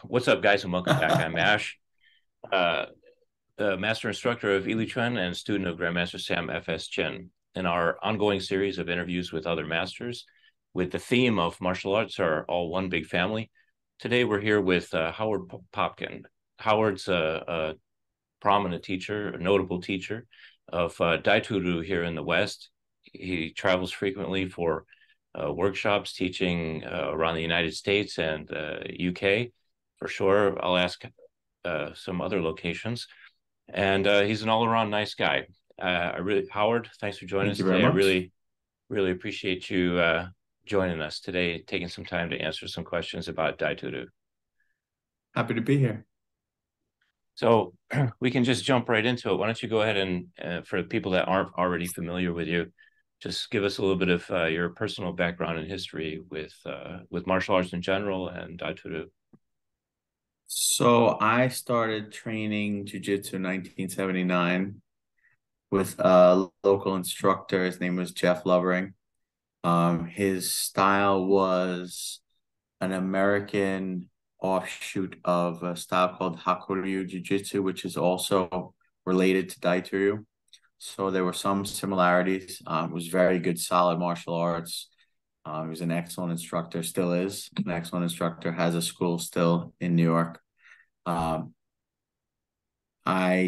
What's up, guys, and welcome back. I'm Ash, uh, the master instructor of Ili Chuan and student of Grandmaster Sam F.S. Chen. In our ongoing series of interviews with other masters, with the theme of martial arts are all one big family, today we're here with Howard Popkin. Howard's a prominent teacher, a notable teacher of Daitoryu here in the West. He travels frequently for workshops teaching around the United States and UK. For sure, I'll ask some other locations. And he's an all-around nice guy. Howard, thanks for joining Thank us you very today. I much. really appreciate you joining us today, taking some time to answer some questions about Daitoryu. Happy to be here. So we can just jump right into it. Why don't you go ahead and for the people that aren't already familiar with you, just give us a little bit of your personal background and history with martial arts in general and Daitoryu. So I started training jiu-jitsu in 1979 with a local instructor. His name was Jeff Lovering. His style was an American offshoot of a style called Hakuryu Jiu-Jitsu, which is also related to Daitoryu. So there were some similarities. It was very good, solid martial arts. He was an excellent instructor, still is an excellent instructor, has a school still in New York. I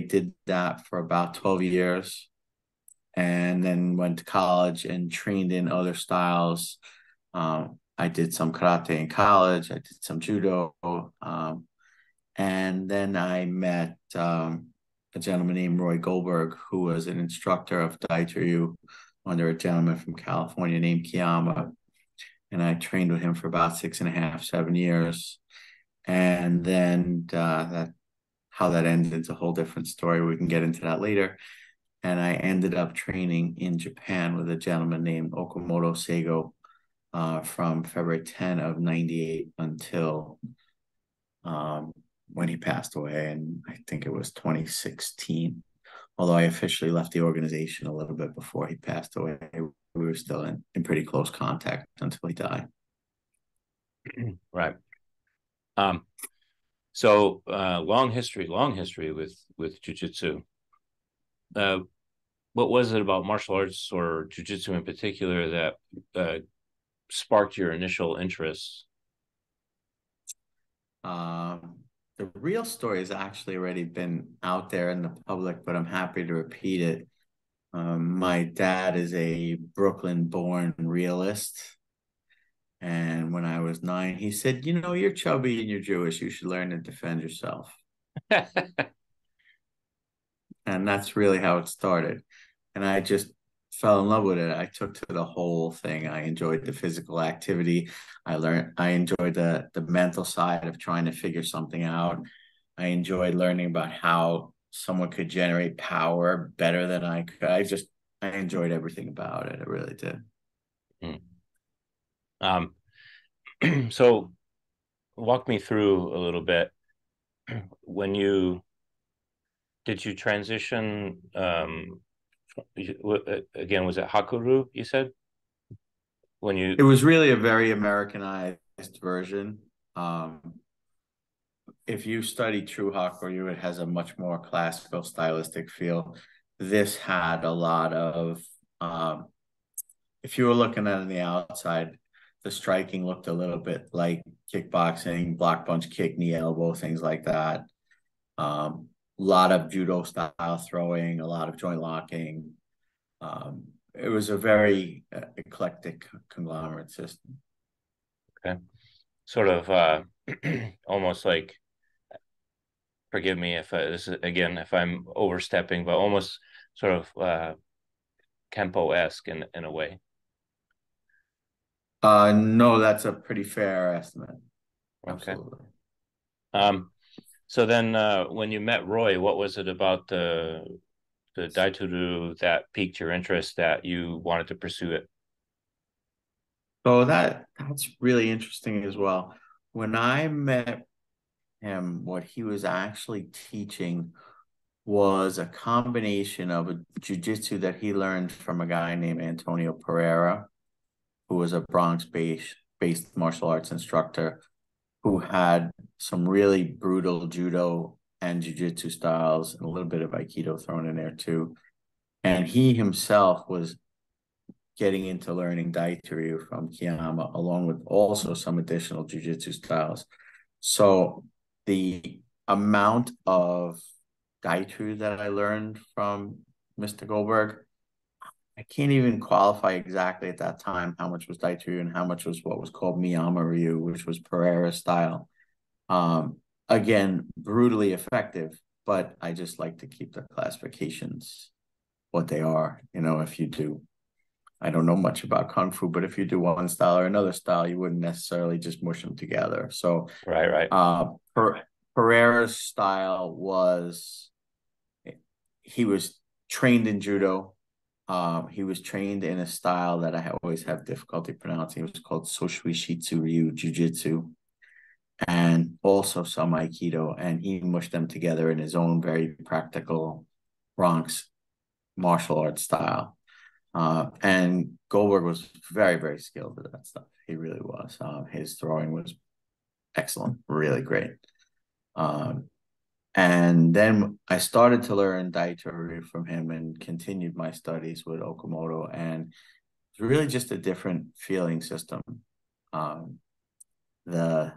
did that for about 12 years and then went to college and trained in other styles. I did some karate in college. I did some judo. And then I met a gentleman named Roy Goldberg, who was an instructor of Daitoryu under a gentleman from California named Kiyama. And I trained with him for about 6.5, 7 years. And then how that ended is a whole different story. We can get into that later. And I ended up training in Japan with a gentleman named Okamoto Seigo from February 10 of 98 until when he passed away. And I think it was 2016. Although I officially left the organization a little bit before he passed away. We were still in pretty close contact until he died. Right. So long history with jiu-jitsu. What was it about martial arts or jiu-jitsu in particular that sparked your initial interest? The real story has actually already been out there in the public, but I'm happy to repeat it. My dad is a Brooklyn-born realist. And when I was 9, he said, you're chubby and you're Jewish. You should learn to defend yourself. And that's really how it started. And I just fell in love with it. I took to the whole thing. I enjoyed the physical activity. I enjoyed the mental side of trying to figure something out. I enjoyed learning about how someone could generate power better than I could. I enjoyed everything about it. I really did. So walk me through a little bit. Did you transition again, was it Hakuryu you said? It was really a very Americanized version. If you study true Hakuryu, it has a much more classical stylistic feel. This had a lot of if you were looking at it on the outside, the striking looked a little bit like kickboxing, block punch, kick, knee, elbow, things like that. A lot of judo style throwing, a lot of joint locking. It was a very eclectic conglomerate system. Okay. Sort of almost like, forgive me if if I'm overstepping, but almost sort of Kempo-esque in a way. No, that's a pretty fair estimate. Okay. Absolutely. So then when you met Roy, what was it about the Daitoryu that piqued your interest that you wanted to pursue it? So that's really interesting as well. When I met him, what he was actually teaching was a combination of a jiu-jitsu that he learned from a guy named Antonio Pereira, who was a Bronx-based martial arts instructor who had some really brutal judo and jiu-jitsu styles, and a little bit of aikido thrown in there too. And he himself was getting into learning Daitoryu from Kiyama, along with also some additional jiu-jitsu styles. So the amount of Daitoryu that I learned from Mr. Goldberg, I can't even qualify exactly at that time how much was Daitoryu and how much was what was called Miyama-ryu, which was Pereira style. Again, brutally effective, but I just like to keep the classifications what they are. You know, if you do, I don't know much about Kung Fu, but if you do one style or another style, you wouldn't necessarily just mush them together. So, Right. Pereira's style was, he was trained in judo. He was trained in a style that I always have difficulty pronouncing. It was called Soshwi-shitsu-ryu Jiu-Jitsu, and also some Aikido. And he mushed them together in his own very practical Bronx martial arts style. And Goldberg was very, very skilled at that stuff. He really was. His throwing was excellent, really great. And then I started to learn Daitoryu from him and continued my studies with Okamoto. And it's really just a different feeling system. The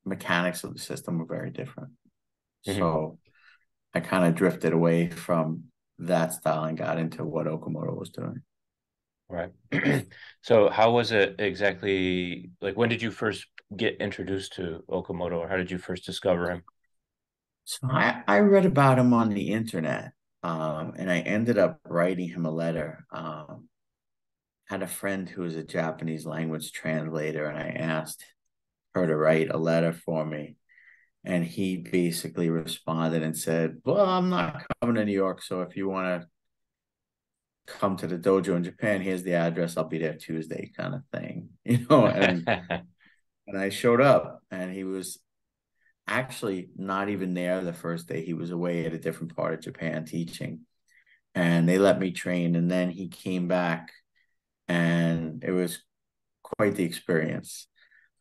mechanics of the system were very different. Mm-hmm. So I kind of drifted away from that style and got into what Okamoto was doing. Right. So how was it exactly, like, when did you first get introduced to Okamoto, or how did you first discover him? So I read about him on the internet, and I ended up writing him a letter. Had a friend who was a Japanese language translator, and I asked her to write a letter for me. And he basically responded and said, well, I'm not coming to New York, so if you want to come to the dojo in Japan, here's the address. I'll be there Tuesday, kind of thing, you know. And I showed up, and he was actually not even there the first day. He was away at a different part of Japan teaching, and they let me train. And then he came back, and it was quite the experience.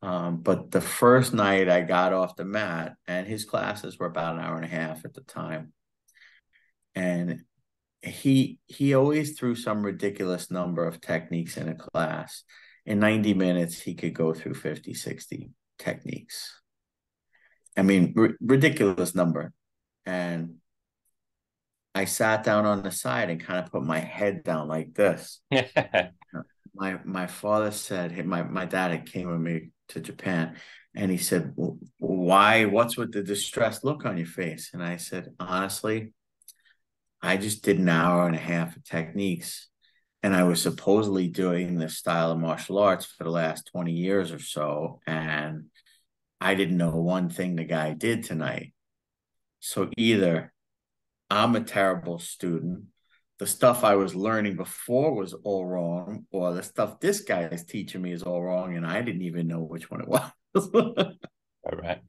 But the first night I got off the mat, and his classes were about an hour and a half at the time, and he always threw some ridiculous number of techniques in a class. In 90 minutes, he could go through 50, 60 techniques. I mean, ridiculous number. And I sat down on the side and kind of put my head down like this. My father said, my dad had came with me to Japan, and he said, why, what's with the distressed look on your face? And I said, honestly, I just did an hour and a half of techniques, and I was supposedly doing this style of martial arts for the last 20 years or so, and I didn't know one thing the guy did tonight. So either I'm a terrible student, the stuff I was learning before was all wrong, or the stuff this guy is teaching me is all wrong, and I didn't even know which one it was. All right.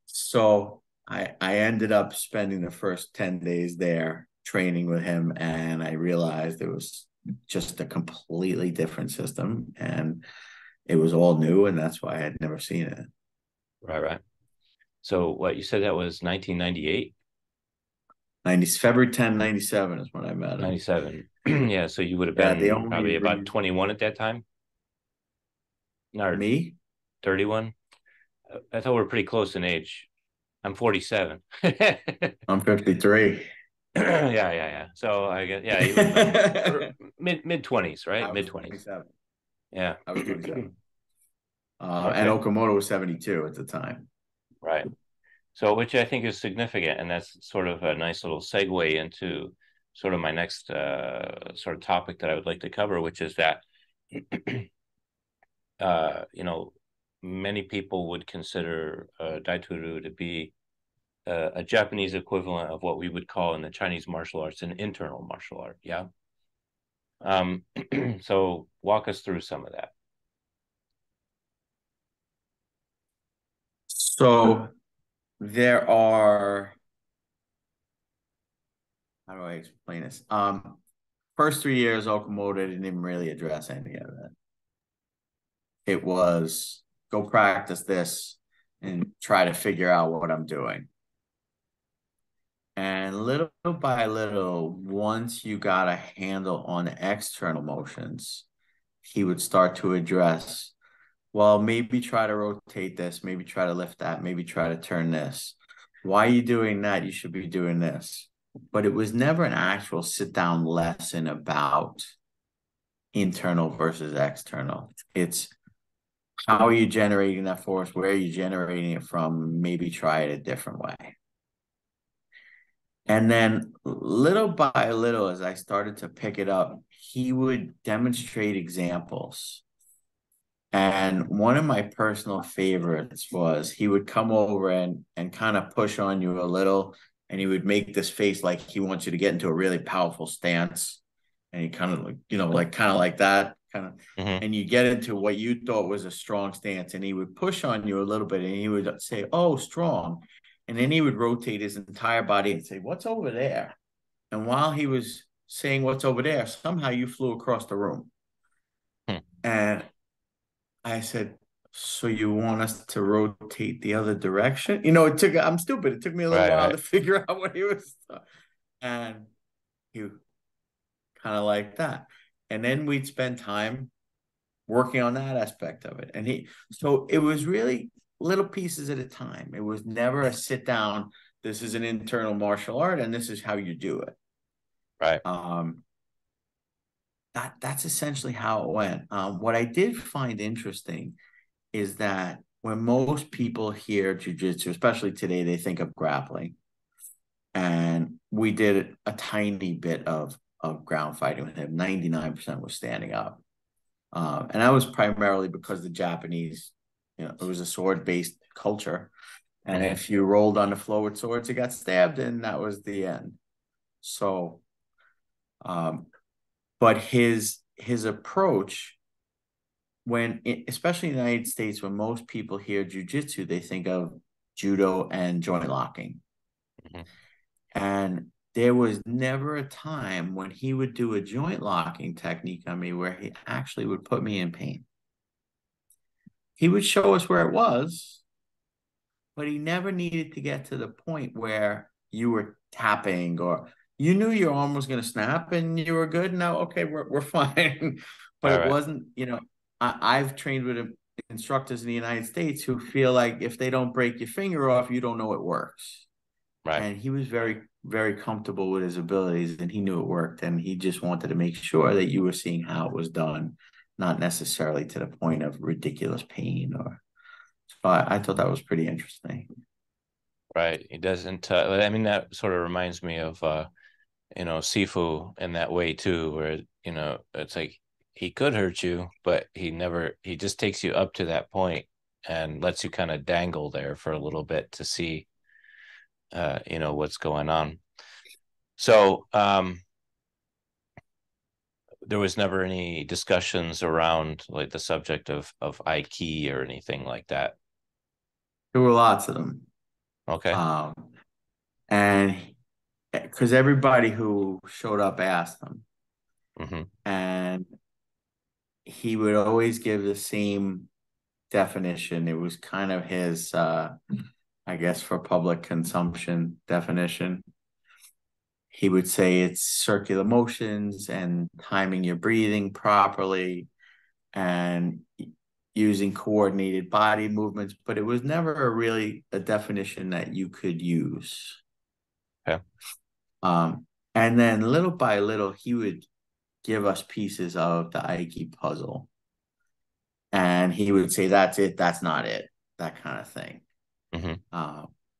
So I ended up spending the first 10 days there training with him, and I realized it was just a completely different system, and it was all new, and that's why I had never seen it. Right. So what you said, that was 1998? February 10, 97 is when I met him. 97. Yeah, so you would have been probably about 21 at that time? Or me? 31? I thought we were pretty close in age. I'm 47. I'm 53. Yeah. So I guess, yeah, you would have been mid 20s, right? Mid 20s. Yeah. I was 27. Okay. And Okamoto was 72 at the time. Right. So, which I think is significant, and that's sort of a nice little segue into sort of my next sort of topic that I would like to cover, which is that, many people would consider Daitoryu to be a Japanese equivalent of what we would call in the Chinese martial arts an internal martial art. Yeah. So walk us through some of that. So there are, how do I explain this? First 3 years, Okamoto didn't even really address any of it. It was go practice this, and try to figure out what I'm doing. And little by little, once you got a handle on the external motions, he would start to address, well, maybe try to rotate this, maybe try to lift that, maybe try to turn this. Why are you doing that? You should be doing this. But it was never an actual sit down lesson about internal versus external. It's how are you generating that force? Where are you generating it from? Maybe try it a different way. And then little by little, as I started to pick it up, he would demonstrate examples. And one of my personal favorites was he would come over and kind of push on you a little, and he would make this face like he wants you to get into a really powerful stance. And he kind of like, kind of like that, kind of, and you get into what you thought was a strong stance, and he would push on you a little bit, and he would say, "Oh, strong." And then he would rotate his entire body and say, "What's over there?" And while he was saying what's over there, somehow you flew across the room. And I said, "So you want us to rotate the other direction?" I'm stupid. It took me a little while to figure out what he was. And he kind of like that. And then we'd spend time working on that aspect of it. So it was really little pieces at a time. It was never a sit down, this is an internal martial art and this is how you do it. Right. That's essentially how it went. What I did find interesting is that when most people hear jiu-jitsu, especially today, they think of grappling. And we did a tiny bit of ground fighting with him. 99% was standing up. And that was primarily because the Japanese, it was a sword-based culture. And if you rolled on the floor with swords, you got stabbed, and that was the end. So, but his approach, especially in the United States, when most people hear jiu-jitsu, they think of judo and joint locking. And there was never a time when he would do a joint locking technique on me where he actually would put me in pain. He would show us where it was, but he never needed to get to the point where you were tapping or you knew your arm was going to snap and you were good. Now, okay, we're fine. But it wasn't, I've trained with instructors in the United States who feel like if they don't break your finger off, you don't know it works. Right. And he was very, very comfortable with his abilities and he knew it worked. And he just wanted to make sure that you were seeing how it was done, not necessarily to the point of ridiculous pain so I thought that was pretty interesting. Right. He doesn't, that sort of reminds me of, Sifu in that way too, where, it's like he could hurt you, but he just takes you up to that point and lets you kind of dangle there for a little bit to see, what's going on. So, there was never any discussions around like the subject of Aiki or anything like that. There were lots of them. Okay. And because everybody who showed up asked him. And he would always give the same definition. It was kind of his, I guess, for public consumption definition. He would say it's circular motions and timing your breathing properly and using coordinated body movements, but it was never really a definition that you could use. Okay. And then little by little, he would give us pieces of the Aiki puzzle. And he would say, that's it, that's not it, that kind of thing.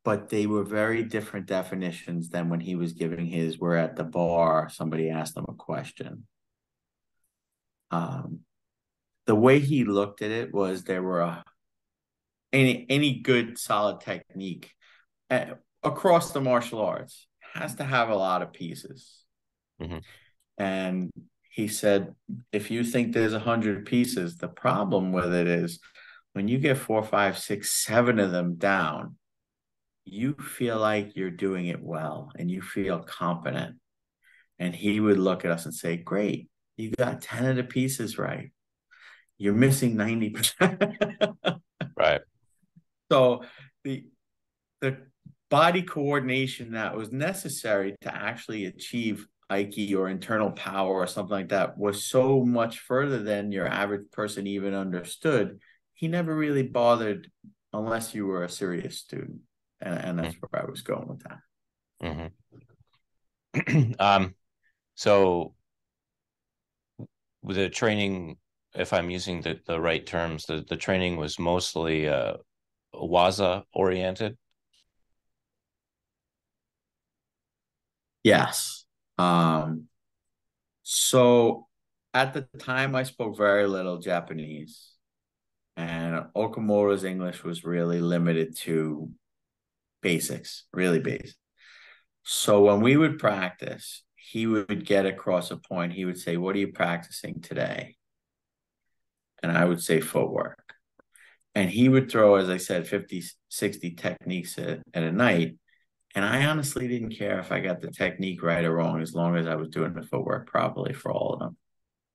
But they were very different definitions than when he was giving his, we're at the bar, somebody asked him a question. The way he looked at it was there were any good solid technique across the martial arts has to have a lot of pieces. And he said, if you think there's 100 pieces, the problem with it is when you get 4, 5, 6, 7 of them down, you feel like you're doing it well and you feel competent. And he would look at us and say, great, you got 10 of the pieces right. You're missing 90%. Right. So the the body coordination that was necessary to actually achieve Aiki or internal power or something like that was so much further than your average person even understood. He never really bothered unless you were a serious student. And that's where I was going with that. So with the training, if I'm using the right terms, the training was mostly waza oriented. Yes. So at the time I spoke very little Japanese, and Okamoto's English was really limited to basics, really basic. So when we would practice, he would get across a point. He would say, "What are you practicing today?" And I would say footwork. And he would throw, as I said, 50, 60 techniques at a night. And I honestly didn't care if I got the technique right or wrong, as long as I was doing the footwork properly for all of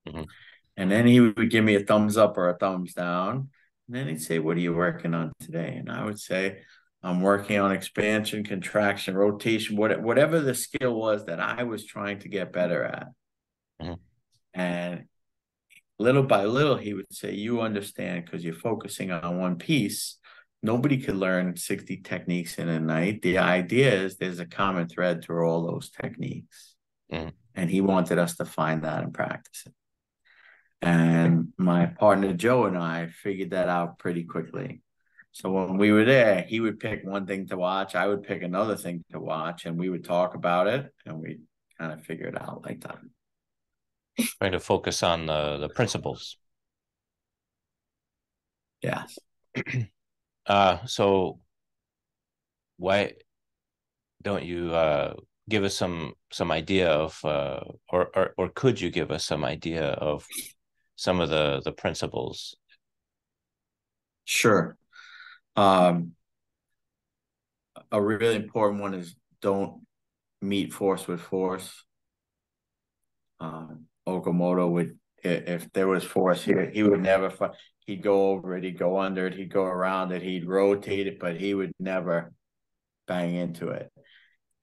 them. And then he would give me a thumbs up or a thumbs down. And then he'd say, "What are you working on today?" And I would say, "I'm working on expansion, contraction, rotation, whatever the skill was that I was trying to get better at." And little by little, he would say, "You understand, because you're focusing on one piece. Nobody could learn 60 techniques in a night. The idea is there's a common thread through all those techniques." And he wanted us to find that and practice it. And my partner Joe and I figured that out pretty quickly. So when we were there, he would pick one thing to watch, I would pick another thing to watch, and we would talk about it, and we'd kind of figure it out like that. Trying to focus on the principles. Yes. So why don't you give us some idea of or could you give us some idea of some of the principles? Sure. A really important one is don't meet force with force. Okamoto would, if there was force here, he would never fight. He'd go over it, he'd go under it, he'd go around it, he'd rotate it, but he would never bang into it.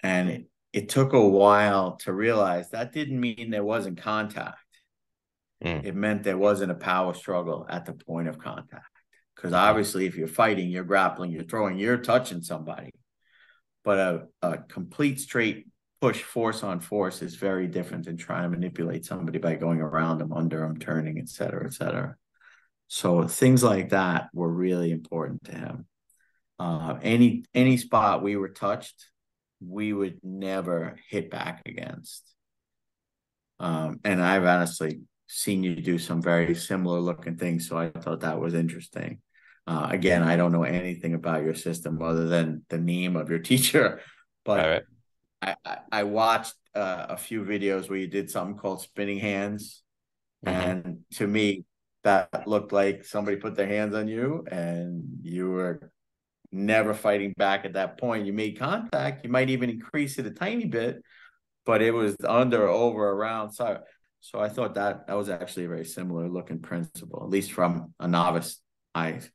And it took a while to realize that didn't mean there wasn't contact. It meant there wasn't a power struggle at the point of contact. Because obviously, if you're fighting, you're grappling, you're throwing, you're touching somebody. But a complete straight push force on force is very different than trying to manipulate somebody by going around them, under them, turning, et cetera, et cetera. So things like that were really important to him. Any spot we were touched, we would never hit back against. And I've honestly seen you do some very similar looking things, so I thought that was interesting. Again, I don't know anything about your system other than the name of your teacher, but I watched a few videos where you did something called spinning hands. And to me, that looked like somebody put their hands on you and you were never fighting back at that point. You made contact. You might even increase it a tiny bit, but it was under, over, around. So I thought that was actually a very similar looking principle, at least from a novice eyes.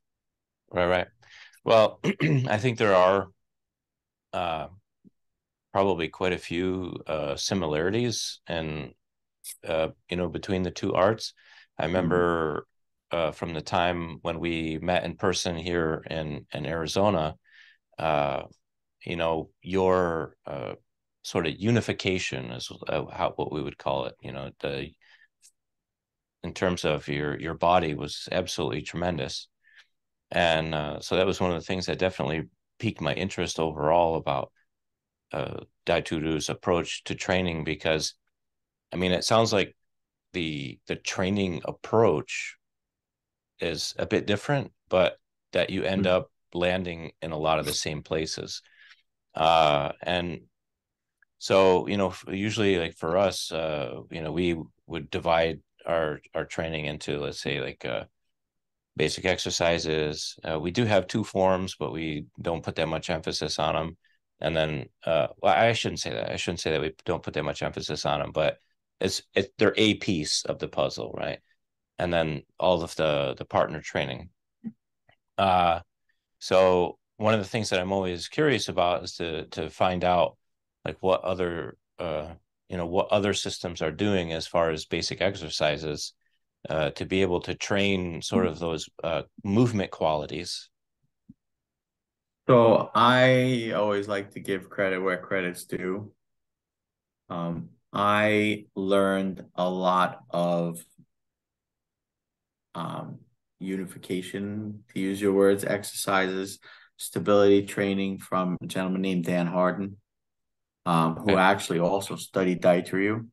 Right. Well, I think there are probably quite a few similarities and between the two arts. I remember from the time when we met in person here in Arizona, your sort of unification is what we would call it. In terms of your body was absolutely tremendous. And so that was one of the things that definitely piqued my interest overall about Daito-ryū's approach to training, because I mean, it sounds like the training approach is a bit different, but that you end up landing in a lot of the same places. And so, usually like for us, we would divide our training into, let's say, like basic exercises. We do have two forms, but we don't put that much emphasis on them. And then, well, I shouldn't say that. I shouldn't say that we don't put that much emphasis on them, but they're a piece of the puzzle, right? And then all of the partner training. So one of the things that I'm always curious about is to find out like what other what other systems are doing as far as basic exercises to be able to train sort of those movement qualities. So I always like to give credit where credit's due. I learned a lot of unification, to use your words, exercises, stability training from a gentleman named Dan Harden, who actually also studied Daitoryu.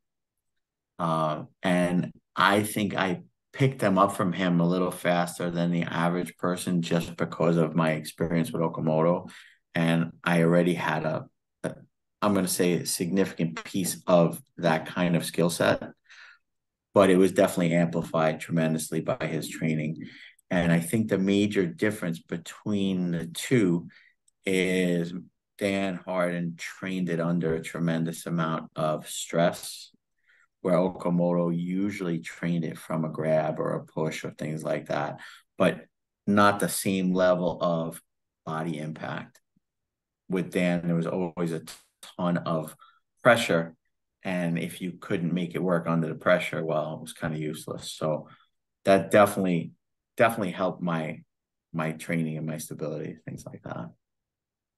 And I think I picked them up from him a little faster than the average person just because of my experience with Okamoto. And I already had I'm going to say, a significant piece of that kind of skill set, but it was definitely amplified tremendously by his training. And I think the major difference between the two is Dan Harden trained it under a tremendous amount of stress, where Okamoto usually trained it from a grab or a push or things like that, but not the same level of body impact. With Dan, there was always a ton of pressure, and if you couldn't make it work under the pressure, well, it was kind of useless. So that definitely helped my training and my stability, things like that.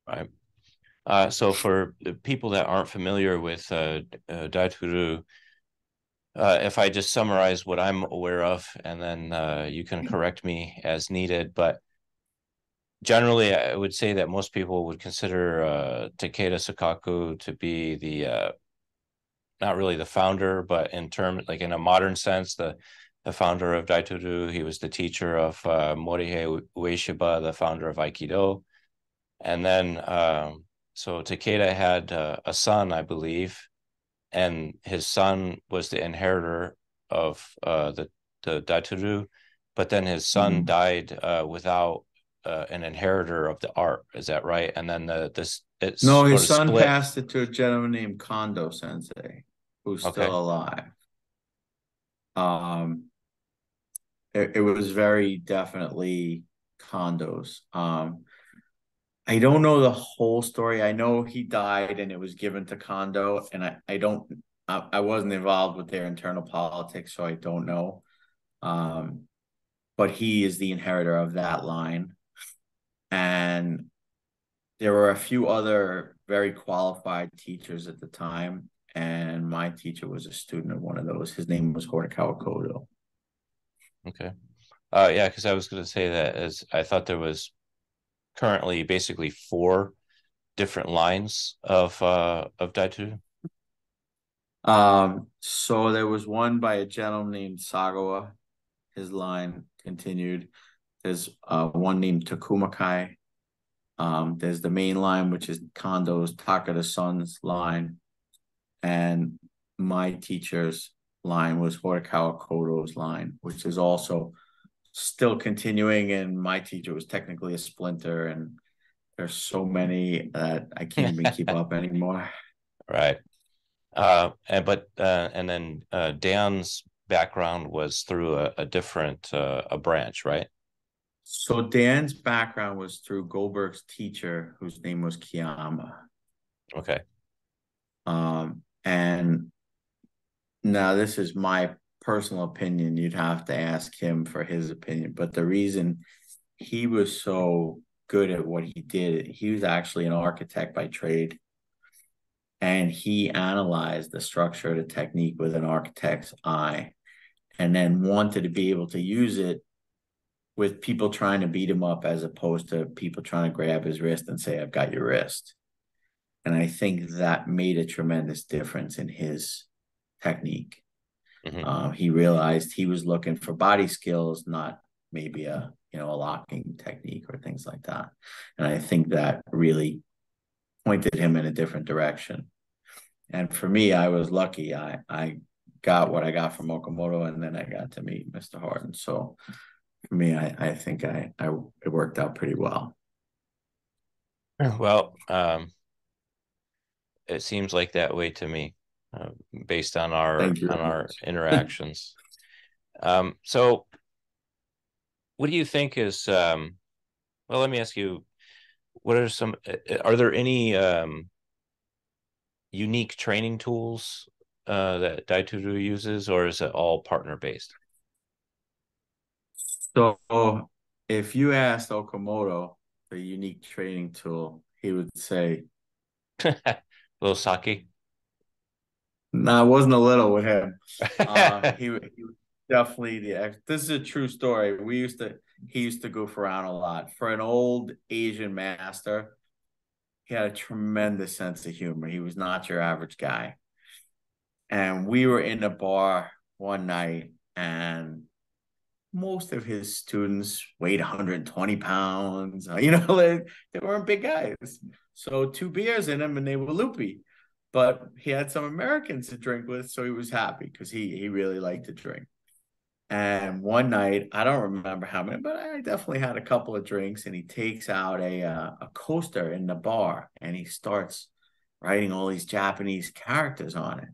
Right. So for the people that aren't familiar with Daitoryu, if I just summarize what I'm aware of, and then you can correct me as needed, but generally, I would say that most people would consider Takeda Sakaku to be the not really the founder, but in a modern sense, the founder of Daitoryu. He was the teacher of Morihei Ueshiba, the founder of Aikido. And then, so Takeda had a son, I believe, and his son was the inheritor of the Daitoryu, but then his son died without an inheritor of the art. Is that right? And then it No, sort his of son split. passed it to a gentleman named Kondo Sensei, who's Okay. still alive. Um, it was very definitely Kondo's. I don't know the whole story. I know he died and it was given to Kondo, and I wasn't involved with their internal politics, so I don't know. But he is the inheritor of that line. And there were a few other very qualified teachers at the time, and my teacher was a student of one of those. His name was Horikawa Kodo. Okay. Yeah, because I was going to say that as I thought there was currently basically four different lines of Daitoryu. So there was one by a gentleman named Sagawa. His line continued. There's one named Takumakai. There's the main line, which is Kondo's Takada Son's line. And my teacher's line was Horikawa Kodo's line, which is also still continuing. And my teacher was technically a splinter, and there's so many that I can't even keep up anymore. Right. And then Dan's background was through a different a branch, right? So Dan's background was through Goldberg's teacher, whose name was Kiyama. Okay. And now this is my personal opinion. You'd have to ask him for his opinion. But the reason he was so good at what he did, he was actually an architect by trade. And he analyzed the structure of the technique with an architect's eye, and then wanted to be able to use it with people trying to beat him up, as opposed to people trying to grab his wrist and say, I've got your wrist. And I think that made a tremendous difference in his technique. Mm-hmm. He realized he was looking for body skills, not maybe a locking technique or things like that. And I think that really pointed him in a different direction. And for me, I was lucky. I got what I got from Okamoto, and then I got to meet Mr. Harden. So for me, I think it worked out pretty well. Well, it seems like that way to me, uh, based on Thank you on very our much. interactions. So, what do you think is Well, let me ask you, are there any unique training tools that Daitoryu uses, or is it all partner based? So if you asked Okamoto the unique training tool, he would say, Little sake. "No, it wasn't a little with him. He was definitely the ex. This is a true story. He used to goof around a lot. For an old Asian master, he had a tremendous sense of humor. He was not your average guy. And we were in a bar one night, and most of his students weighed 120 pounds. They weren't big guys. So two beers in him and they were loopy. But he had some Americans to drink with, so he was happy because he really liked to drink. And one night, I don't remember how many, but I definitely had a couple of drinks. And he takes out a coaster in the bar and he starts writing all these Japanese characters on it.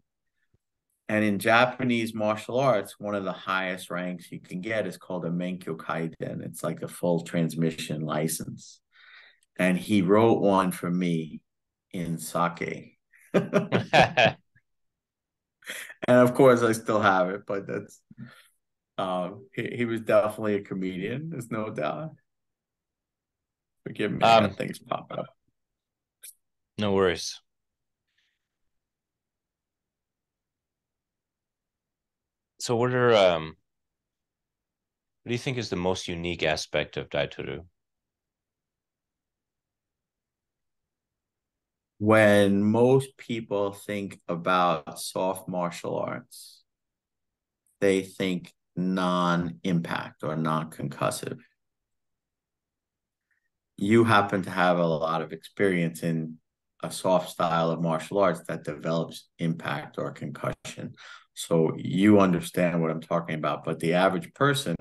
And in Japanese martial arts, one of the highest ranks you can get is called a Menkyo Kaiten. It's like a full transmission license. And he wrote one for me in sake. And of course, I still have it, but that's he was definitely a comedian. There's no doubt. Forgive me, I got things popping up. No worries. So what do you think is the most unique aspect of Daitoryu? When most people think about soft martial arts, they think non-impact or non-concussive. You happen to have a lot of experience in a soft style of martial arts that develops impact or concussion. So you understand what I'm talking about. But the average person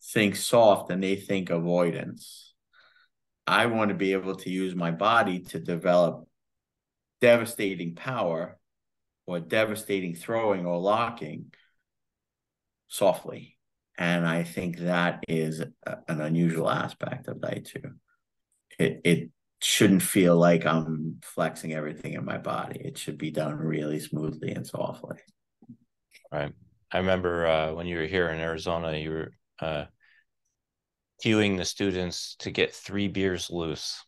thinks soft and they think avoidance. I want to be able to use my body to develop devastating power or devastating throwing or locking softly. And I think that is an unusual aspect of Daitu. It shouldn't feel like I'm flexing everything in my body. It should be done really smoothly and softly. Right. I remember when you were here in Arizona, you were cueing the students to get 3 beers loose.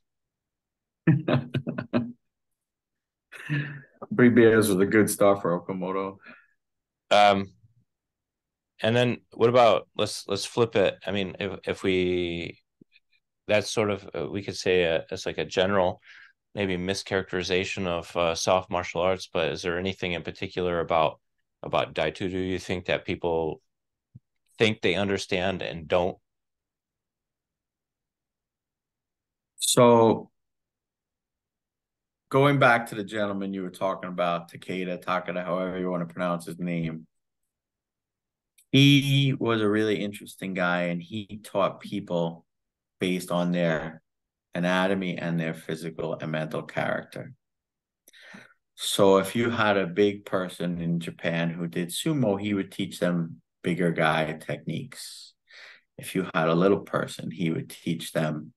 3 beers was a good start for Okamoto. And then what about let's flip it. I mean, if we that's sort of we could say it's like a general maybe mischaracterization of soft martial arts, but is there anything in particular about Daitoryu you think that people think they understand and don't? So going back to the gentleman you were talking about, Takeda, however you want to pronounce his name, he was a really interesting guy and he taught people based on their anatomy and their physical and mental character. So if you had a big person in Japan who did sumo, he would teach them bigger guy techniques. If you had a little person, he would teach them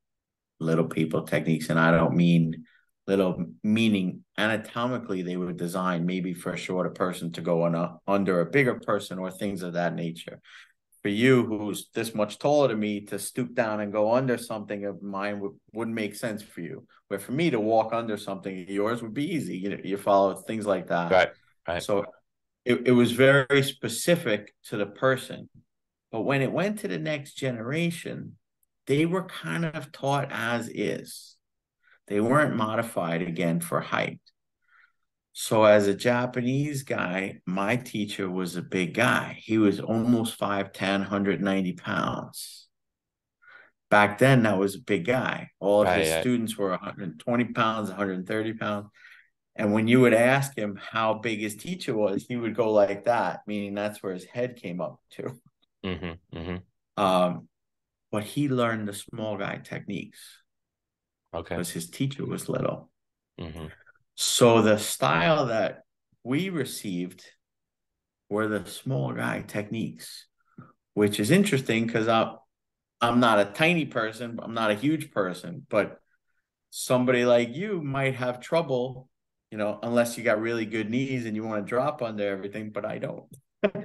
little people techniques. And I don't mean little, meaning anatomically they were designed maybe for a shorter person to go on under a bigger person or things of that nature. For you, who's this much taller than me, to stoop down and go under something of mine wouldn't make sense for you. Where for me to walk under something of yours would be easy. You follow things like that. Right, right. So it was very specific to the person. But when it went to the next generation, they were kind of taught as is. They weren't modified again for height. So as a Japanese guy, my teacher was a big guy. He was almost 5'10", 190 pounds. Back then, that was a big guy. All of his students were 120 pounds, 130 pounds. And when you would ask him how big his teacher was, he would go like that, meaning that's where his head came up to. But he learned the small guy techniques. Okay. Because his teacher was little. So the style that we received were the small guy techniques, which is interesting because I'm not a tiny person, I'm not a huge person, but somebody like you might have trouble, unless you got really good knees and you want to drop under everything, but I don't.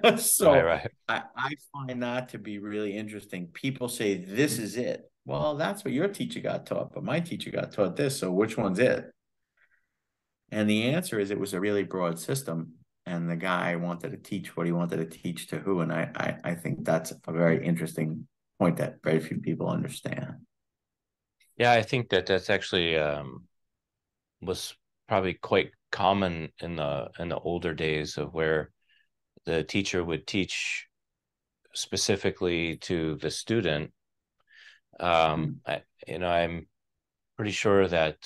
Right, So right. I find that to be really interesting. People say this is it. Well, that's what your teacher got taught, but my teacher got taught this. So which one's it? And the answer is it was a really broad system. And the guy wanted to teach what he wanted to teach to who. And I think that's a very interesting point that very few people understand. Yeah, I think that that's actually was probably quite common in the older days of where the teacher would teach specifically to the student. I'm pretty sure that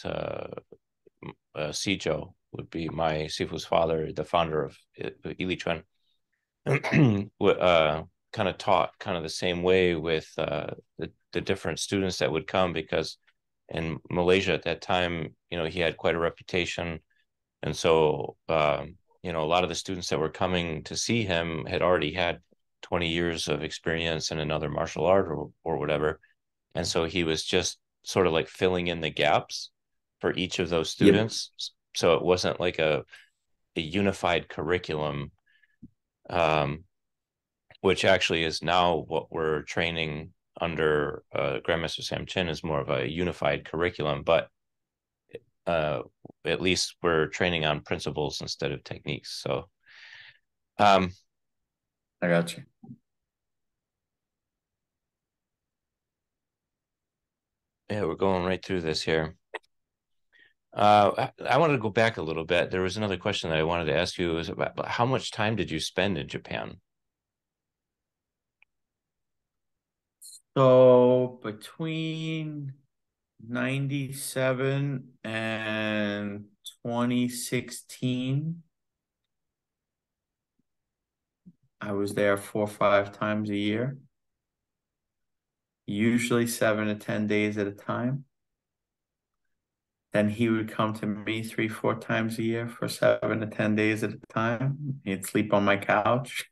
Seijo would be my Sifu's father, the founder of Ilichuan, kind of taught kind of the same way with the different students that would come, because in Malaysia at that time, he had quite a reputation. And so, a lot of the students that were coming to see him had already had 20 years of experience in another martial art or whatever. And so he was just sort of like filling in the gaps for each of those Yep. students. So it wasn't like a unified curriculum, um, which actually is now what we're training under Grandmaster Sam Chin, is more of a unified curriculum, but uh, at least we're training on principles instead of techniques. So, um, I got you. yeah, we're going right through this here. I wanted to go back a little bit. There was another question that I wanted to ask you, was about how much time did you spend in Japan? So between 97 and 2016, I was there 4 or 5 times a year, usually 7 to 10 days at a time. Then he would come to me 3 or 4 times a year for 7 to 10 days at a time. He'd sleep on my couch.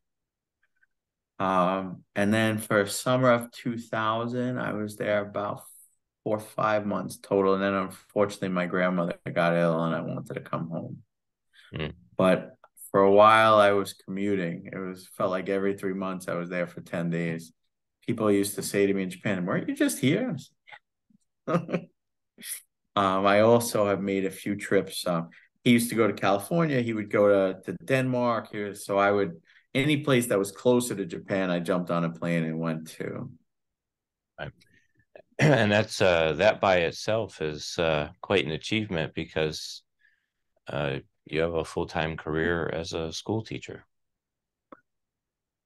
And then for summer of 2000, I was there about 4 or 5 months total. And then unfortunately, my grandmother got ill and I wanted to come home. Mm. But for a while, I was commuting. Felt like every 3 months I was there for 10 days. People used to say to me in Japan, weren't you just here? I also have made a few trips. He used to go to California. He would go to Denmark here. So any place that was closer to Japan, I jumped on a plane and went to. Right. And that by itself is quite an achievement, because you have a full-time career as a school teacher.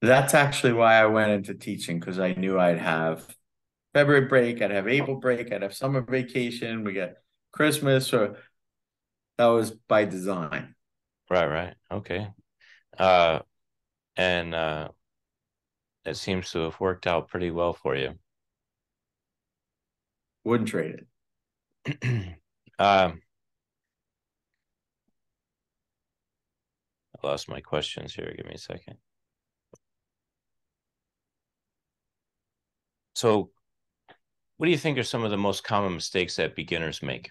That's actually why I went into teaching, because I knew I'd have February break, I'd have April break, I'd have summer vacation, we got Christmas, so that was by design. Right, right. Okay. Uh, and it seems to have worked out pretty well for you. Wouldn't trade um, I lost my questions here. Give me a second. So, what do you think are some of the most common mistakes that beginners make?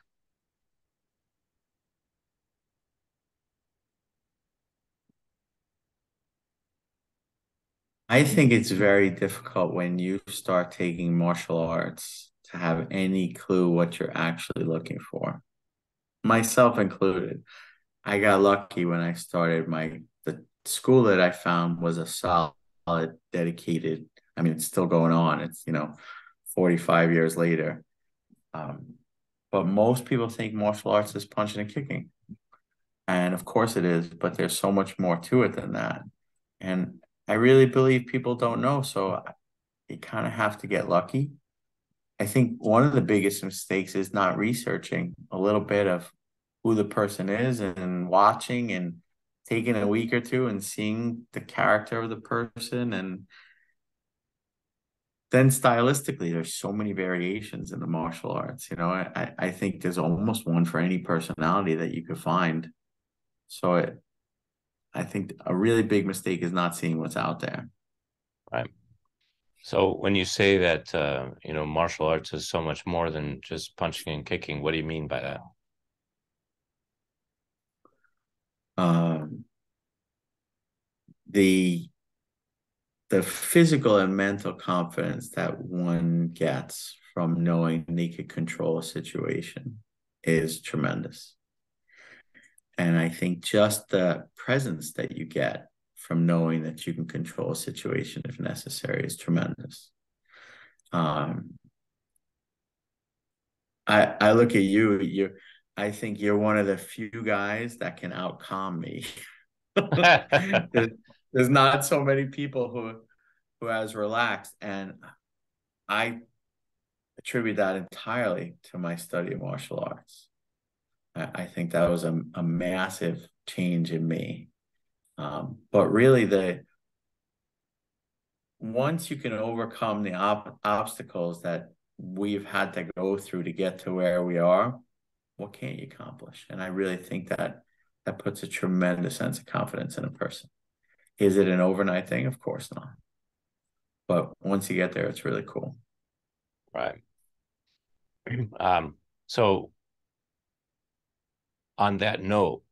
I think it's very difficult when you start taking martial arts to have any clue what you're actually looking for, myself included. I got lucky when I started. The school that I found was a solid, dedicated. I mean, it's still going on. It's 45 years later. Um, but most people think martial arts is punching and kicking, and of course it is. But there's so much more to it than that. And I really believe people don't know. So you kind of have to get lucky. I think one of the biggest mistakes is not researching a little bit of who the person is and watching and taking a week or two and seeing the character of the person. And then stylistically, there's so many variations in the martial arts. I think there's almost one for any personality that you could find. So I think a really big mistake is not seeing what's out there. Right. So when you say that, martial arts is so much more than just punching and kicking, what do you mean by that? Um, the the physical and mental confidence that one gets from knowing they could control a situation is tremendous. And I think just the presence that you get from knowing that you can control a situation if necessary is tremendous. Um, I look at you, I think you're one of the few guys that can out calm me. there's not so many people who has relaxed, and I attribute that entirely to my study of martial arts. I think that was a massive change in me. But really, once you can overcome the obstacles that we've had to go through to get to where we are, what can't you accomplish? And I really think that that puts a tremendous sense of confidence in a person. Is it an overnight thing? Of course not. But once you get there, it's really cool. Right. So on that note,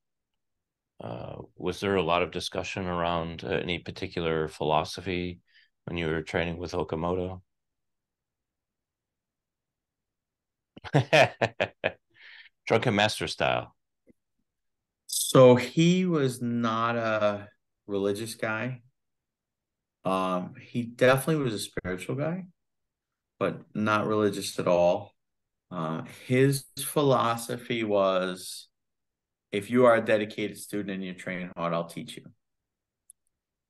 was there a lot of discussion around any particular philosophy when you were training with Okamoto? Drunken master style. So he was not a religious guy. He definitely was a spiritual guy, but not religious at all. His philosophy was, if you are a dedicated student and you train hard, I'll teach you.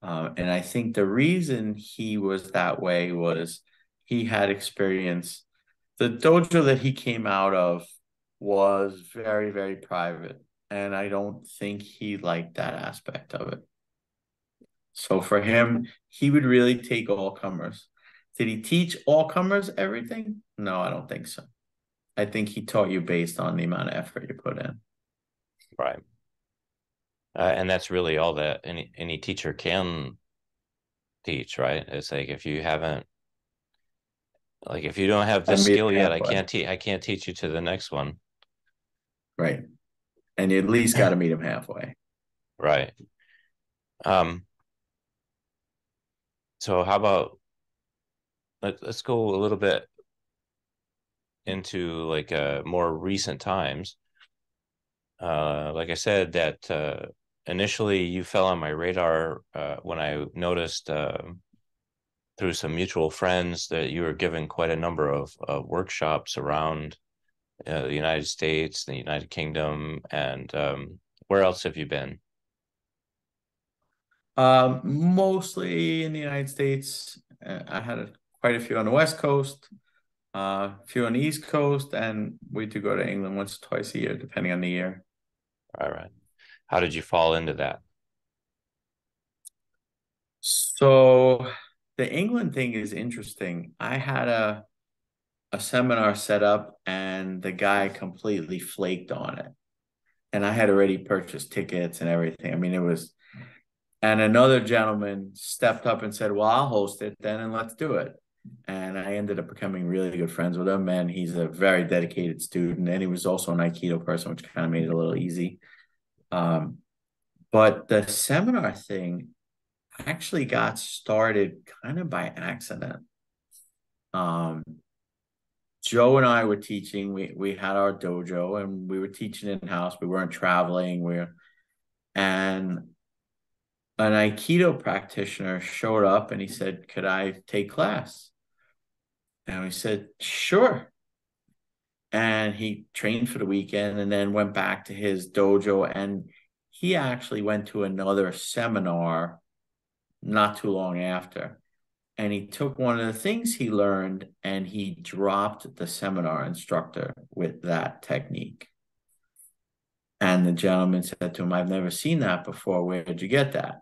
And I think the reason he was that way was he had experience. The dojo that he came out of was very, very private. And I don't think he liked that aspect of it. So for him, he would really take all comers. Did he teach all comers everything? No, I don't think so. I think he taught you based on the amount of effort you put in. Right. And that's really all that any teacher can teach, right? It's like if you haven't, like if you don't have I this mean, skill yet, halfway. I can't teach you to the next one. Right. And you at least got to meet him halfway. Right. Um, so how about let's go a little bit into like more recent times. Like I said, that initially you fell on my radar when I noticed through some mutual friends that you were giving quite a number of workshops around the United States, the United Kingdom, and where else have you been? Mostly in the United States. I had quite a few on the West Coast, a few on the East Coast, and we do go to England once or twice a year, depending on the year. All right. How did you fall into that? So the England thing is interesting. I had a seminar set up and the guy completely flaked on it. And I had already purchased tickets and everything. I mean, it was, and another gentleman stepped up and said, well, I'll host it then and let's do it. And I ended up becoming really good friends with him. And he's a very dedicated student. And he was also an Aikido person, which kind of made it a little easy. But the seminar thing actually got started kind of by accident. Um, Joe and I were teaching. We had our dojo and we were teaching in house. We weren't traveling. And an Aikido practitioner showed up and he said, "Could I take class?" And we said, "Sure." And he trained for the weekend and then went back to his dojo. And he actually went to another seminar not too long after. And he took one of the things he learned and he dropped the seminar instructor with that technique. And the gentleman said to him, "I've never seen that before. Where did you get that?"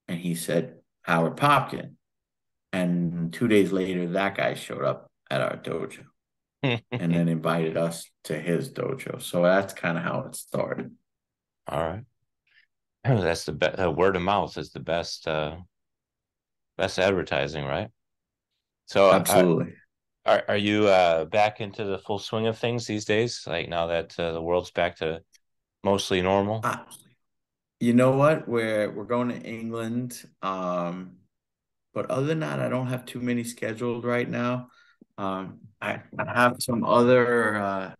And he said, "Howard Popkin." And 2 days later, that guy showed up at our dojo and then invited us to his dojo. So that's kind of how it started. All right. That's the best. Word of mouth is the best advertising, right? So Absolutely. are you back into the full swing of things these days? Like now that the world's back to mostly normal? Uh, you know what? We're going to England. But other than that, I don't have too many scheduled right now. I have some other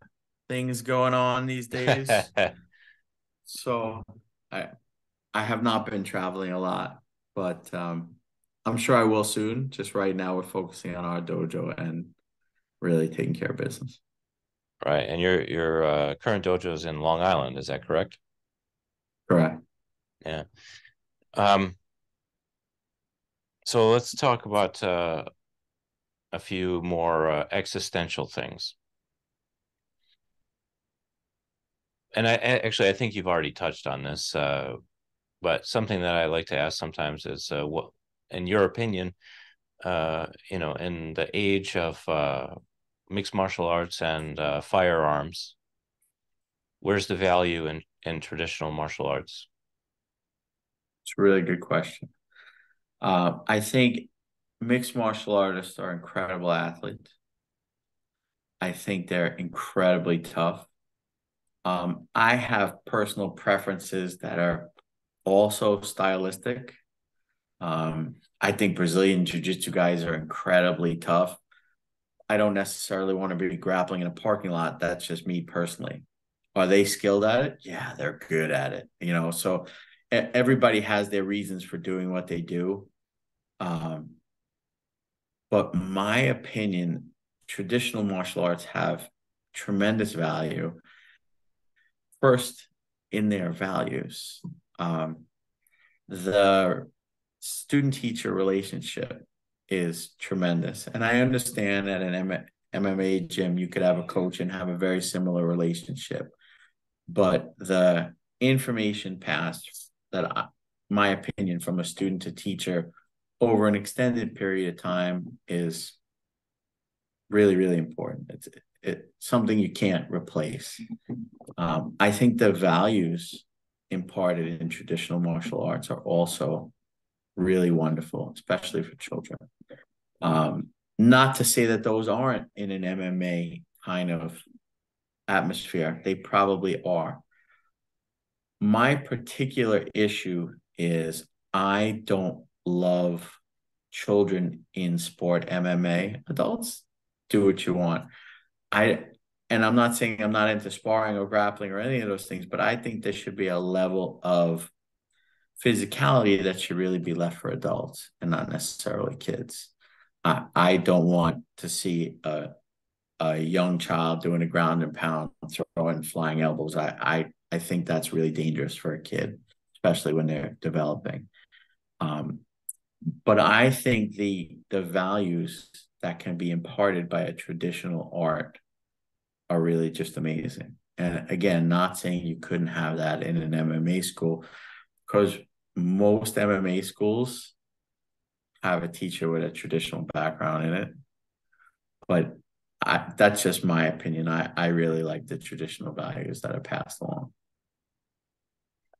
things going on these days. So I I have not been traveling a lot, but I'm sure I will soon. Just right now, we're focusing on our dojo and really taking care of business. Right. And your current dojo is in Long Island, is that correct? Correct. Yeah. Um, so let's talk about a few more existential things. And actually I think you've already touched on this, but something that I like to ask sometimes is what, in your opinion, in the age of mixed martial arts and firearms, where's the value in traditional martial arts? It's a really good question. I think mixed martial artists are incredible athletes. I think they're incredibly tough. I have personal preferences that are also stylistic. I think Brazilian Jiu-Jitsu guys are incredibly tough. I don't necessarily want to be grappling in a parking lot. That's just me personally. Are they skilled at it? Yeah, they're good at it. So everybody has their reasons for doing what they do. Um, but my opinion, traditional martial arts have tremendous value. First, in their values. The student teacher relationship is tremendous. And I understand at an MMA gym, you could have a coach and have a very similar relationship. But the information passed my opinion, from a student to teacher over an extended period of time is really, really important. It's something you can't replace. I think the values imparted in traditional martial arts are also really wonderful, especially for children. Not to say that those aren't in an MMA kind of atmosphere, they probably are. My particular issue is I don't love children in sport MMA. Adults, do what you want. I and I'm not saying I'm not into sparring or grappling or any of those things, but I think there should be a level of physicality that should really be left for adults and not necessarily kids. I don't want to see a young child doing a ground and pound, throwing flying elbows. I think that's really dangerous for a kid, especially when they're developing. But I think the values that can be imparted by a traditional art are really just amazing. And again, not saying you couldn't have that in an MMA school, because most MMA schools have a teacher with a traditional background in it. But that's just my opinion. I really like the traditional values that are passed along.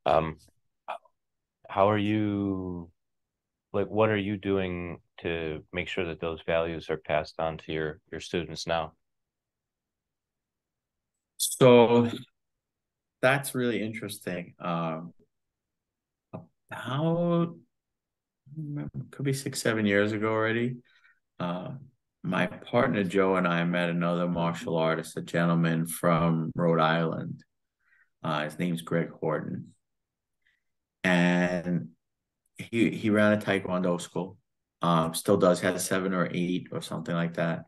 Um, how are you, like, what are you doing to make sure that those values are passed on to your students now? So that's really interesting. About could be 6, 7 years ago already. Uh, my partner Joe and I met another martial artist, a gentleman from Rhode Island. His name's Greg Horton, and he ran a Taekwondo school. Still does, has 7 or 8 or something like that.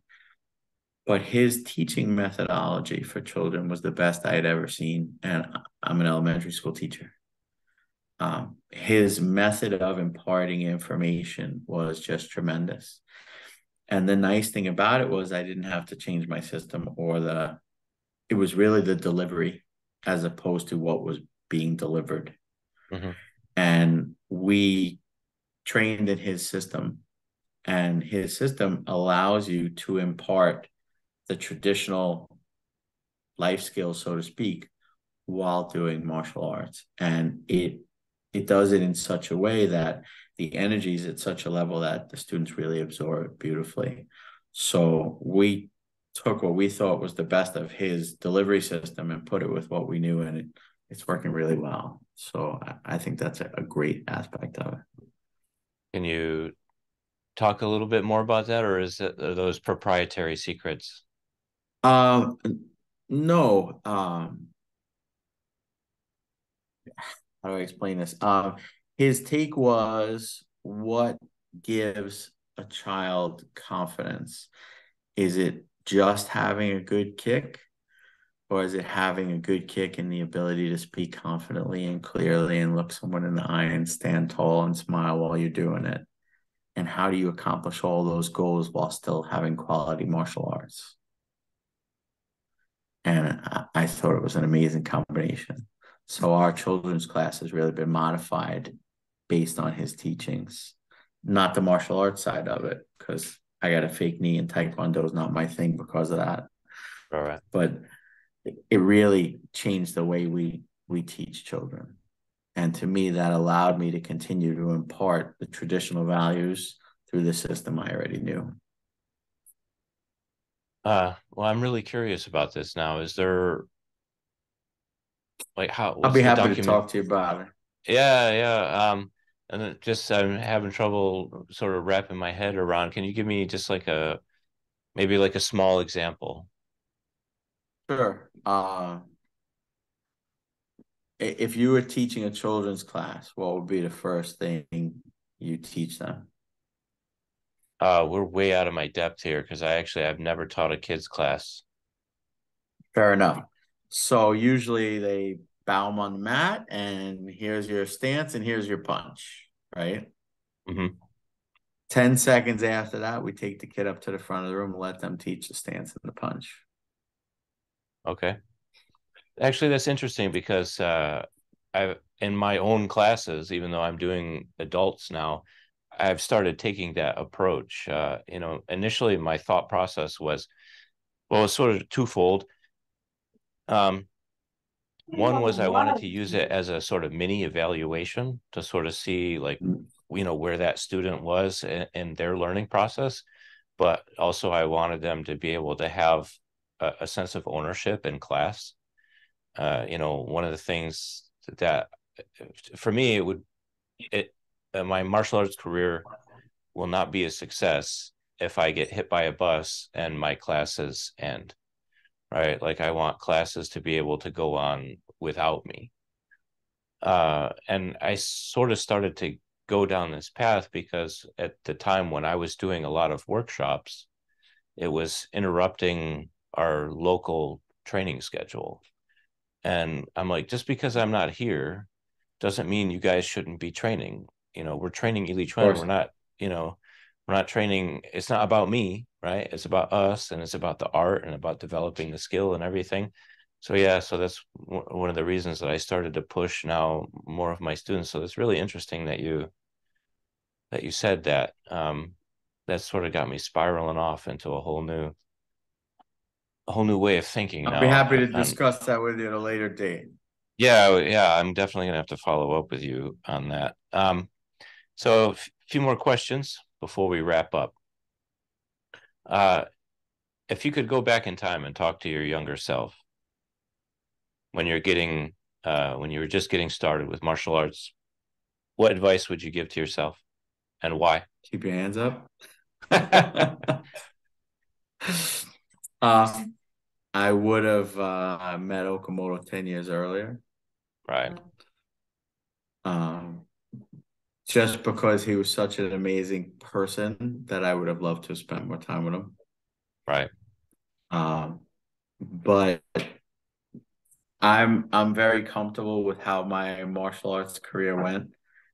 But his teaching methodology for children was the best I had ever seen, and I'm an elementary school teacher. His method of imparting information was just tremendous. And the nice thing about it was I didn't have to change my system, it was really the delivery as opposed to what was being delivered. Mm-hmm. And we trained in his system, and his system allows you to impart the traditional life skills, so to speak, while doing martial arts. And it it does it in such a way that the energy is at such a level that the students really absorb it beautifully. So we took what we thought was the best of his delivery system and put it with what we knew, and it's working really well. So I think that's a great aspect of it. Can you talk a little bit more about that, or are those proprietary secrets? Um, no. How do I explain this? His take was, what gives a child confidence? Is it just having a good kick, or is it having a good kick and the ability to speak confidently and clearly and look someone in the eye and stand tall and smile while you're doing it? And how do you accomplish all those goals while still having quality martial arts? And I thought it was an amazing combination. So our children's class has really been modified based on his teachings, not the martial arts side of it, because I got a fake knee and Taekwondo is not my thing because of that. All right. But it really changed the way we teach children. And to me, that allowed me to continue to impart the traditional values through the system I already knew. Well, I'm really curious about this now. Is there like how I'll what's be the happy to document? talk to you about it. Yeah, yeah. And it just I'm having trouble sort of wrapping my head around. Can you give me just like a maybe like a small example? Sure. If you were teaching a children's class, what would be the first thing you teach them? We're way out of my depth here because I've never taught a kids class. Fair enough. So usually they bow them on the mat, and here's your stance, and here's your punch, right? Hmm. 10 seconds after that, we take the kid up to the front of the room and let them teach the stance and the punch. Okay. Actually, that's interesting because I in my own classes, even though I'm doing adults now, I've started taking that approach. Initially my thought process was, well, it's sort of twofold. Um, One was I wanted to use it as a sort of mini evaluation to sort of see like, where that student was in their learning process. But also I wanted them to be able to have a sense of ownership in class. One of the things that for me, my martial arts career will not be a success if I get hit by a bus and my classes end, right? Like I want classes to be able to go on without me. And I sort of started to go down this path because at the time when I was doing a lot of workshops, it was interrupting our local training schedule. And I'm like, just because I'm not here doesn't mean you guys shouldn't be training. We're training Ili Of Chuan. course. We're not training. It's not about me, right? It's about us, and it's about the art and about developing the skill and everything. So yeah, so that's one of the reasons that I started to push now more of my students. So it's really interesting that you said that. That sort of got me spiraling off into a whole new way of thinking I'll be now. happy to And discuss that with you at a later date. yeah, yeah, I'm definitely gonna have to follow up with you on that. So a few more questions before we wrap up. Uh, if you could go back in time and talk to your younger self when when you were just getting started with martial arts, what advice would you give to yourself and why? Keep your hands up. Right. uh, I would have met Okamoto 10 years earlier. Um, just because he was such an amazing person that I would have loved to have spent more time with him. Right. But I'm very comfortable with how my martial arts career went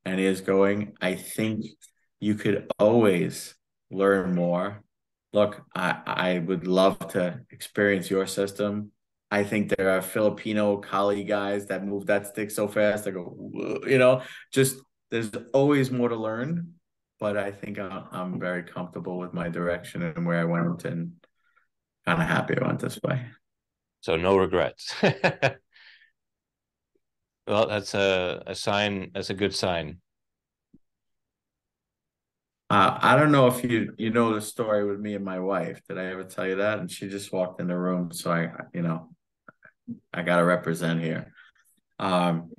and is going. I think you could always learn more. Look, I would love to experience your system. I think there are Filipino Kali guys that move that stick so fast. I go, "Whoa," just there's always more to learn. But I think I'm very comfortable with my direction and where I went, and kind of happy I went this way. So no regrets. Well, that's a sign. That's a good sign. I don't know if you know the story with me and my wife. Did I ever tell you that? And she just walked in the room, so I got to represent here. When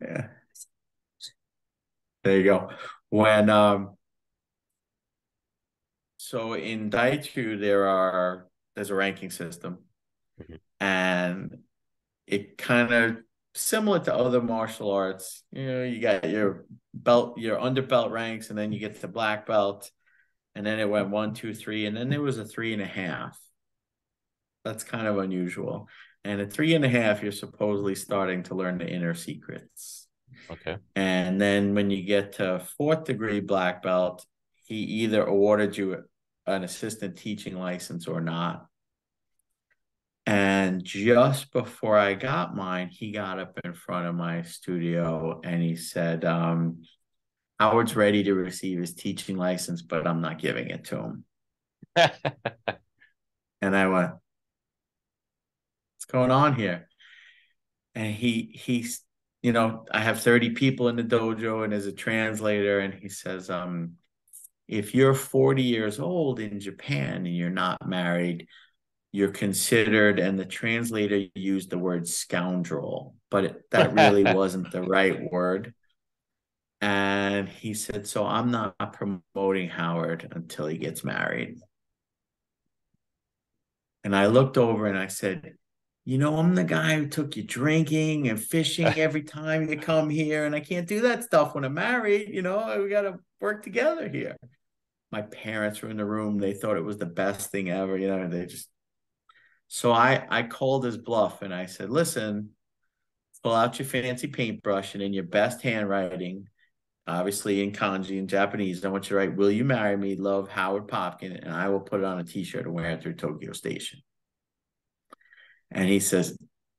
yeah, there you go. When so in Daitoryu there's a ranking system, Mhm. and it kind of similar to other martial arts. You got your belt, your underbelt ranks, and then you get to black belt, and then it went 1, 2, 3, and then there was a 3.5. That's kind of unusual. And at 3.5, you're supposedly starting to learn the inner secrets. Okay. And then when you get to fourth degree black belt, he either awarded you an assistant teaching license or not. And just before I got mine, he got up in front of my studio and he said, Howard's ready to receive his teaching license, but I'm not giving it to him. And I went, what's going on here? And he's, I have 30 people in the dojo and as a translator, and he says, if you're 40 years old in Japan and you're not married, you're considered, and the translator used the word scoundrel, but that really wasn't the right word. And he said, so I'm not promoting Howard until he gets married. And I looked over and I said, I'm the guy who took you drinking and fishing every time you come here, and I can't do that stuff when I'm married. We got to work together here. My parents were in the room. They thought it was the best thing ever. So I called his bluff and I said, listen, pull out your fancy paintbrush and in your best handwriting, obviously in kanji and Japanese, I want you to write, will you marry me? Love, Howard Popkin. And I will put it on a t-shirt and wear it through Tokyo Station. And he says,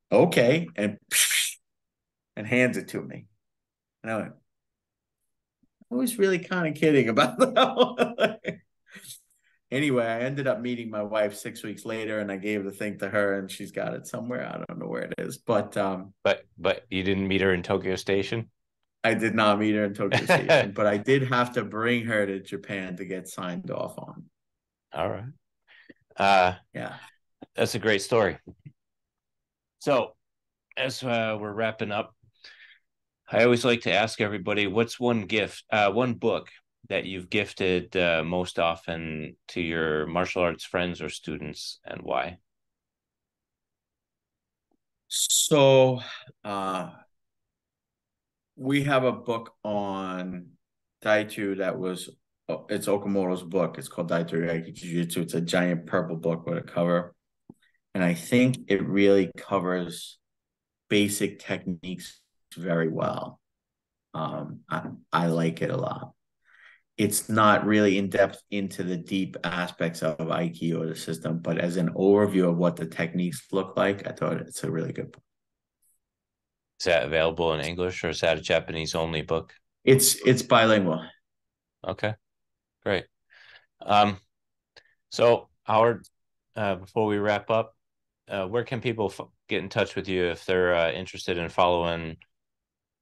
okay. And hands it to me. And I went, I was really kind of kidding about that. Anyway, I ended up meeting my wife 6 weeks later, and I gave the thing to her, and she's got it somewhere. I don't know where it is, but but you didn't meet her in Tokyo Station? I did not meet her in Tokyo Station, but I did have to bring her to Japan to get signed off on. All right. Yeah. That's a great story. So, as we're wrapping up, I always like to ask everybody, what's one book that you've gifted most often to your martial arts friends or students, and why? So, we have a book on Daito it's Okamoto's book. It's called Daito-ryū Aiki-jujutsu. It's a giant purple book with a cover. And I think it really covers basic techniques very well. I like it a lot. It's not really in depth into the deep aspects of Aikido or the system, but as an overview of what the techniques look like, I thought it's a really good book. Is that available in English, or is that a Japanese only book? It's bilingual. Okay, great. So Howard, before we wrap up, where can people get in touch with you if they're interested in following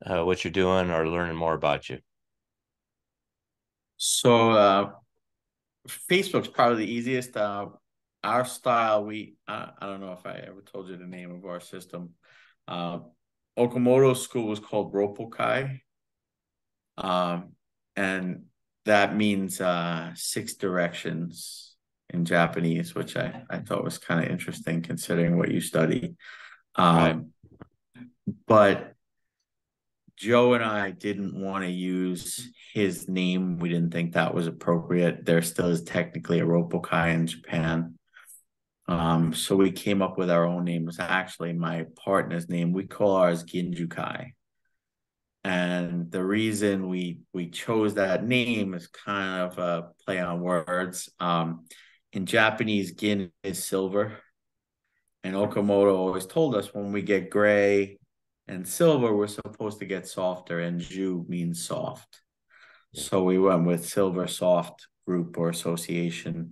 what you're doing or learning more about you? So Facebook's probably the easiest. Our style, I don't know if I ever told you the name of our system. Okamoto school was called Roppokai. And that means 6 directions in Japanese, which I thought was kind of interesting considering what you study. Right. But Joe and I didn't want to use his name. We didn't think that was appropriate. There still is technically a Roppokai in Japan. So we came up with our own name. It was actually my partner's name. We call ours Ginjukai. And the reason we chose that name is kind of a play on words. In Japanese, gin is silver. And Okamoto always told us when we get gray and silver, we're supposed to get softer, and ju means soft. So we went with Silver Soft Group or Association.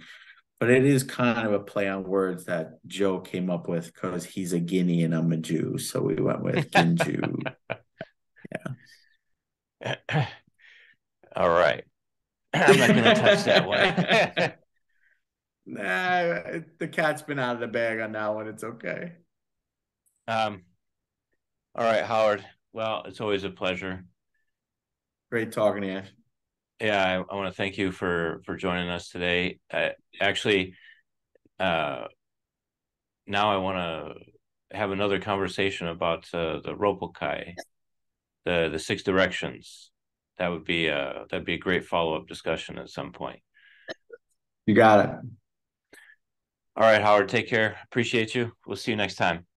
But it is kind of a play on words that Joe came up with because he's a Guinea and I'm a Jew. So we went with Ginju. Yeah. All right. I'm not going to touch that one. Nah, the cat's been out of the bag on that one. It's okay. All right, Howard. Well, it's always a pleasure. Great talking to you. Yeah, I want to thank you for joining us today. Actually, now I want to have another conversation about the Roppokai, the six directions. That'd be a great follow-up discussion at some point. You got it. All right, Howard, take care. Appreciate you. We'll see you next time.